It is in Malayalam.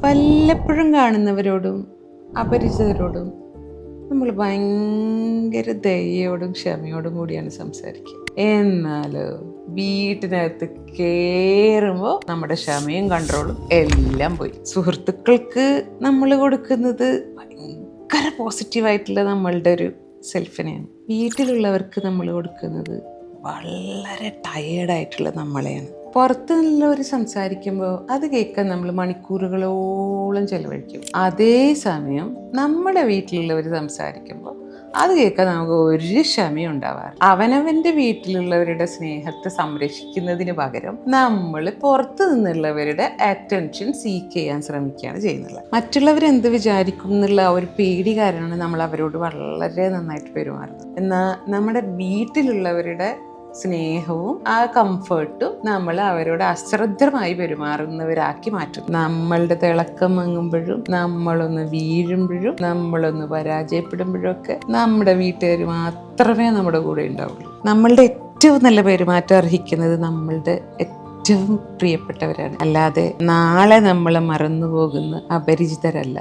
വല്ലപ്പോഴും കാണുന്നവരോടും അപരിചിതരോടും നമ്മൾ ഭയങ്കര ദയയോടും ക്ഷമയോടും കൂടിയാണ് സംസാരിക്കുക. എന്നാലോ വീട്ടിനകത്ത് കയറുമ്പോൾ നമ്മുടെ ക്ഷമയും കൺട്രോളും എല്ലാം പോയി. സുഹൃത്തുക്കൾക്ക് നമ്മൾ കൊടുക്കുന്നത് ഭയങ്കര പോസിറ്റീവായിട്ടുള്ള നമ്മളുടെ ഒരു സെൽഫിനെയാണ്. വീട്ടിലുള്ളവർക്ക് നമ്മൾ കൊടുക്കുന്നത് വളരെ ടയേർഡായിട്ടുള്ള നമ്മളെയാണ്. പുറത്തു നിന്നുള്ളവർ സംസാരിക്കുമ്പോൾ അത് കേൾക്കാൻ നമ്മൾ മണിക്കൂറുകളോളം ചെലവഴിക്കും. അതേസമയം നമ്മുടെ വീട്ടിലുള്ളവർ സംസാരിക്കുമ്പോൾ അത് കേൾക്കാൻ നമുക്ക് ഒരു ക്ഷമയും ഉണ്ടാവാറ്. അവനവൻ്റെ വീട്ടിലുള്ളവരുടെ സ്നേഹത്തെ സംരക്ഷിക്കുന്നതിന് പകരം നമ്മൾ പുറത്തു നിന്നുള്ളവരുടെ അറ്റൻഷൻ സീക്ക് ചെയ്യാൻ ശ്രമിക്കുകയാണ് ചെയ്യുന്നത്. മറ്റുള്ളവരെന്ത് വിചാരിക്കും എന്നുള്ള ഒരു പേടി കാരണമാണ് നമ്മൾ അവരോട് വളരെ നന്നായിട്ട് പെരുമാറുന്നത്. എന്നാൽ നമ്മുടെ വീട്ടിലുള്ളവരുടെ സ്നേഹവും ആ കംഫർട്ടും നമ്മൾ അവരോട് അശ്രദ്ധമായി പെരുമാറുന്നവരാക്കി മാറ്റും. നമ്മളുടെ തിളക്കം മങ്ങുമ്പോഴും നമ്മളൊന്ന് വീഴുമ്പോഴും നമ്മളൊന്ന് പരാജയപ്പെടുമ്പോഴും ഒക്കെ നമ്മുടെ വീട്ടുകാർ മാത്രമേ നമ്മുടെ കൂടെ ഉണ്ടാവുള്ളൂ. നമ്മളുടെ ഏറ്റവും നല്ല പെരുമാറ്റം അർഹിക്കുന്നത് നമ്മളുടെ ഏറ്റവും പ്രിയപ്പെട്ടവരാണ്, അല്ലാതെ നാളെ നമ്മളെ മറന്നു പോകുന്ന അപരിചിതരല്ല.